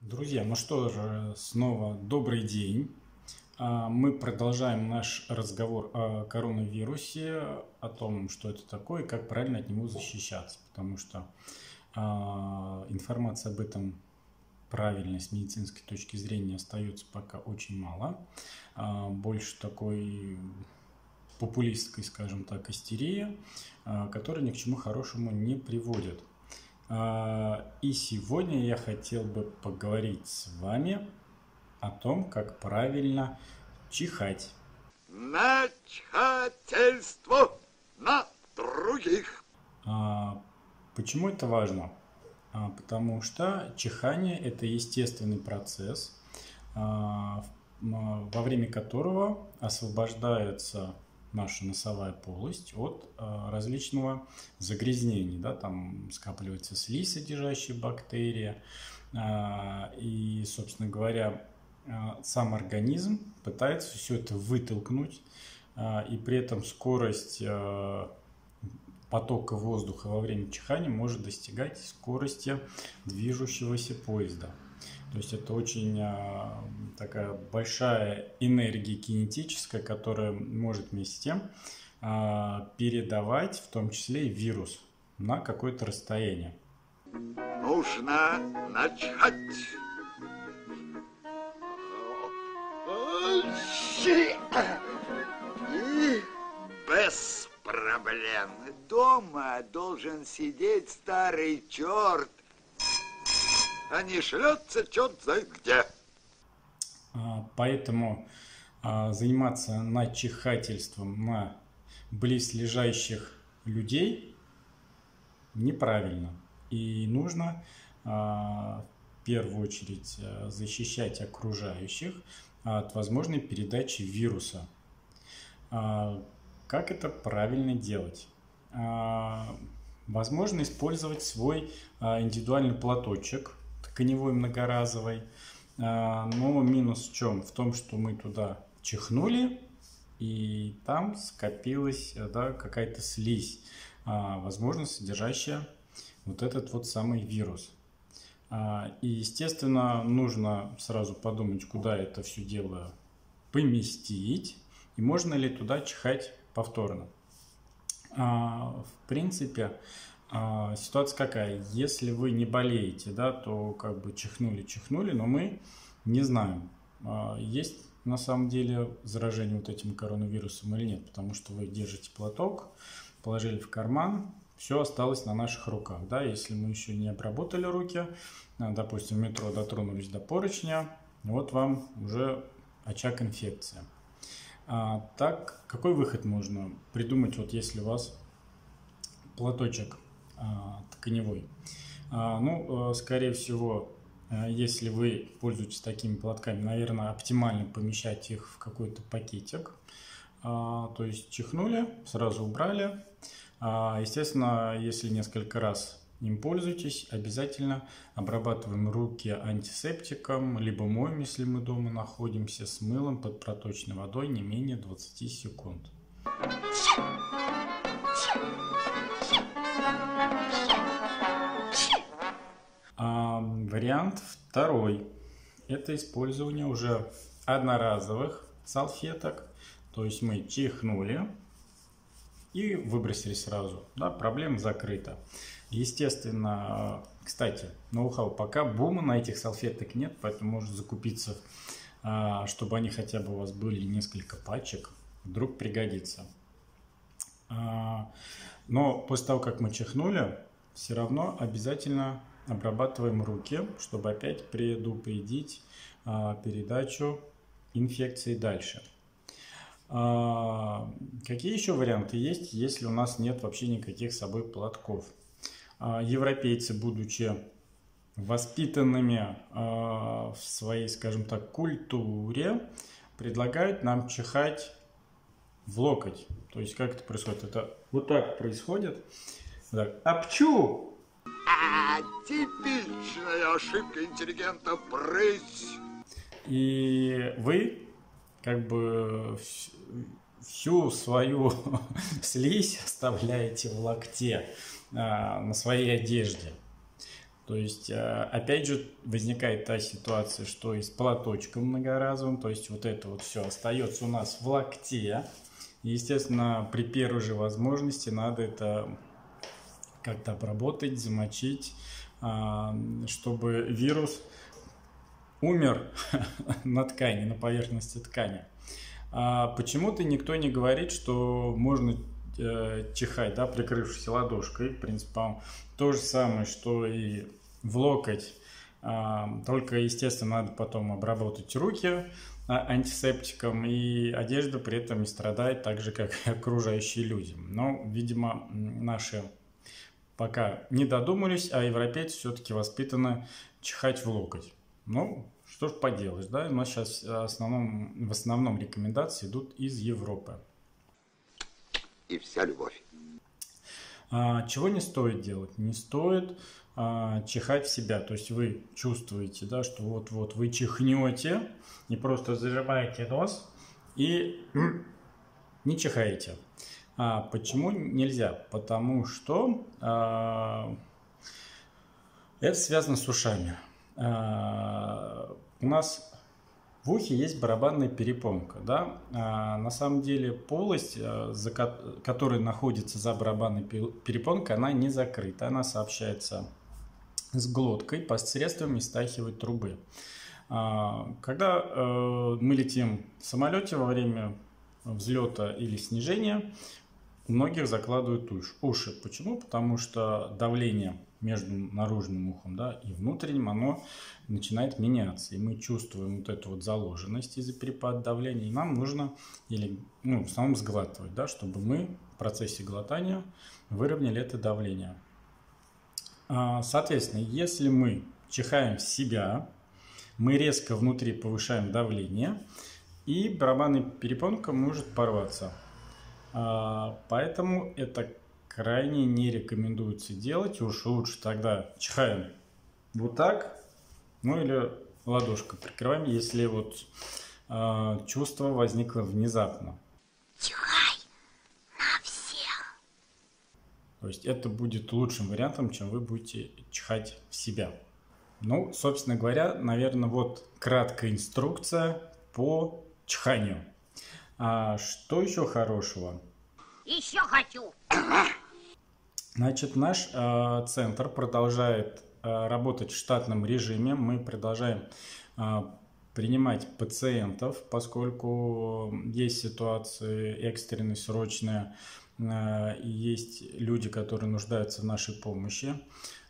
Друзья, ну что же, снова добрый день. Мы продолжаем наш разговор о коронавирусе, о том, что это такое и как правильно от него защищаться. Потому что информации об этом правильной с медицинской точки зрения остается пока очень мало. Больше такой популистской, скажем так, истерии, которая ни к чему хорошему не приводит. И сегодня я хотел бы поговорить с вами о том, как правильно чихать. Начхательство на других. Почему это важно? Потому что чихание – это естественный процесс, во время которого освобождается наша носовая полость от различного загрязнения. Да? Там скапливается слизь, содержащая бактерии. И, собственно говоря, сам организм пытается все это вытолкнуть. И при этом скорость потока воздуха во время чихания может достигать скорости движущегося поезда. То есть это очень такая большая энергия кинетическая, которая может вместе с тем передавать, в том числе и вирус, на какое-то расстояние. Нужно начать. И без проблем. Дома должен сидеть старый черт, а не шлется черт знает где. Поэтому заниматься начихательством на близлежащих людей неправильно. И нужно в первую очередь защищать окружающих от возможной передачи вируса. Как это правильно делать? Возможно использовать свой индивидуальный платочек, тканевой многоразовый. Но минус в чем? В том, что мы туда чихнули, и там скопилась какая-то слизь, возможно, содержащая вот этот вот самый вирус. И, естественно, нужно сразу подумать, куда это все дело поместить, и можно ли туда чихать повторно. В принципе, ситуация какая? Если вы не болеете, да, то как бы чихнули, но мы не знаем, есть на самом деле заражение вот этим коронавирусом или нет, потому что вы держите платок, положили в карман, все осталось на наших руках, да, если мы еще не обработали руки, допустим, в метро дотронулись до поручня, вот вам уже очаг инфекции. Так, какой выход можно придумать, вот если у вас платочек тканевой? Скорее всего, если вы пользуетесь такими платками, наверное, оптимально помещать их в какой-то пакетик. То есть чихнули, сразу убрали. Естественно, если несколько раз им пользуетесь, обязательно обрабатываем руки антисептиком, либо моем, если мы дома находимся, с мылом под проточной водой не менее 20 секунд. Вариант второй – это использование уже одноразовых салфеток. То есть мы чихнули и выбросили сразу. Да, проблема закрыта. Естественно, кстати, ноу-хау, пока бума на этих салфеток нет, поэтому можно закупиться, чтобы они хотя бы у вас были несколько пачек, вдруг пригодится. Но после того, как мы чихнули, все равно обязательно обрабатываем руки, чтобы опять предупредить передачу инфекции дальше. Какие еще варианты есть, если у нас нет вообще никаких с собой платков? Европейцы, будучи воспитанными в своей, скажем так, культуре, предлагают нам чихать в локоть. То есть как это происходит? Это вот так происходит. Так, апчу! Типичная ошибка интеллигента — прысь. И вы как бы всю свою слизь оставляете в локте на своей одежде. То есть, опять же, возникает та ситуация, что и с платочком многоразовым, то есть вот это вот все остается у нас в локте. Естественно, при первой же возможности надо это как-то обработать, замочить, чтобы вирус умер на ткани, на поверхности ткани. Почему-то никто не говорит, что можно чихать, да, прикрывшись ладошкой. В принципе, то же самое, что и в локоть. Только, естественно, надо потом обработать руки антисептиком, и одежда при этом не страдает так же, как и окружающие люди. Но, видимо, наши пока не додумались, а европейцы все-таки воспитаны чихать в локоть. Ну, что ж поделаешь, да? У нас сейчас в основном рекомендации идут из Европы. И вся любовь. Чего не стоит делать? Не стоит чихать в себя. То есть вы чувствуете, да, что вот-вот вы чихнете, не просто зажимаете нос и не чихаете. Почему нельзя? Потому что это связано с ушами. У нас в ухе есть барабанная перепонка, да? На самом деле полость, которая находится за барабанной перепонкой, она не закрыта, она сообщается с глоткой посредством эустахиевой трубы. Когда мы летим в самолете во время взлета или снижения, у многих закладывают уши. Почему? Потому что давление между наружным ухом, да, и внутренним, оно начинает меняться. И мы чувствуем вот эту вот заложенность из-за перепада давления. И нам нужно, в основном сглатывать, да, чтобы мы в процессе глотания выровняли это давление. Соответственно, если мы чихаем в себя, мы резко внутри повышаем давление, и барабанная перепонка может порваться. Поэтому это крайне не рекомендуется делать. Уж лучше тогда чихаем вот так, или ладошкой прикрываем, если вот чувство возникло внезапно. Чихай на всех. То есть это будет лучшим вариантом, чем вы будете чихать в себя. Ну, собственно говоря, наверное, вот краткая инструкция по чиханию. Что еще хорошего? Еще хочу. Значит, наш центр продолжает работать в штатном режиме. Мы продолжаем принимать пациентов, поскольку есть ситуации экстренные, срочные, и есть люди, которые нуждаются в нашей помощи.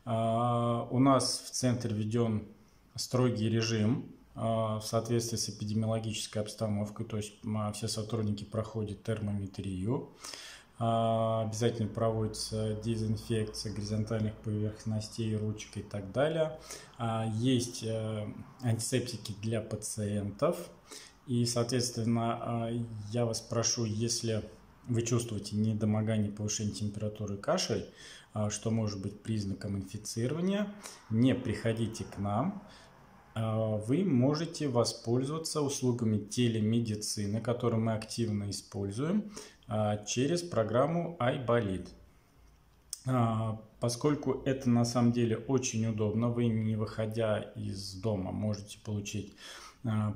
У нас в центре введен строгий режим в соответствии с эпидемиологической обстановкой, то есть все сотрудники проходят термометрию, обязательно проводится дезинфекция горизонтальных поверхностей, ручек и так далее. Есть антисептики для пациентов, и, соответственно, я вас прошу, если вы чувствуете недомогание, повышение температуры, кашель, что может быть признаком инфицирования, не приходите к нам. Вы можете воспользоваться услугами телемедицины, которые мы активно используем, через программу iBolid. Поскольку это на самом деле очень удобно, вы, не выходя из дома, можете получить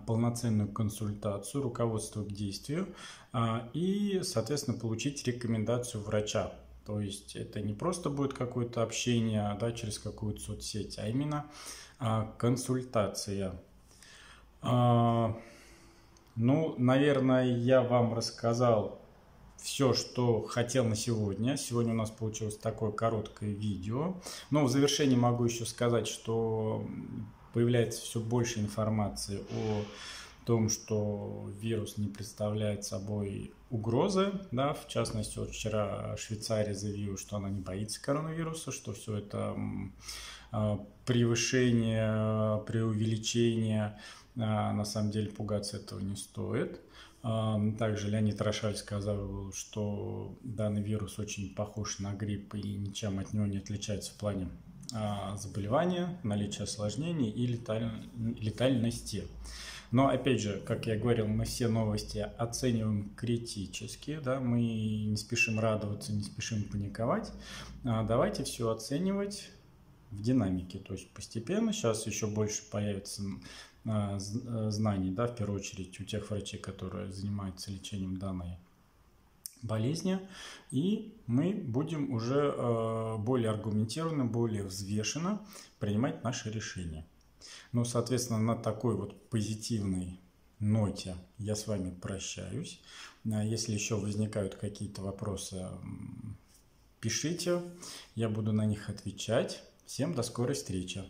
полноценную консультацию, руководство к действию и, соответственно, получить рекомендацию врача. То есть это не просто будет какое-то общение, да, через какую-то соцсеть, а именно консультация. Наверное, я вам рассказал все, что хотел на сегодня. Сегодня у нас получилось такое короткое видео. Но в завершении могу еще сказать, что появляется все больше информации о том, что вирус не представляет собой угрозы. Да? В частности, вот вчера Швейцария заявила, что она не боится коронавируса, что все это превышение, преувеличение. На самом деле пугаться этого не стоит. Также Леонид Рошаль сказал, что данный вирус очень похож на грипп и ничем от него не отличается в плане заболевания, наличия осложнений и летальности. Но, опять же, как я говорил, мы все новости оцениваем критически, да? Мы не спешим радоваться, не спешим паниковать. Давайте все оценивать в динамике. То есть постепенно сейчас еще больше появится знаний, да, в первую очередь у тех врачей, которые занимаются лечением данной болезни, и мы будем уже более аргументированно, более взвешенно принимать наши решения. Ну, соответственно, на такой вот позитивной ноте я с вами прощаюсь. Если еще возникают какие-то вопросы, пишите, я буду на них отвечать. Всем до скорой встречи!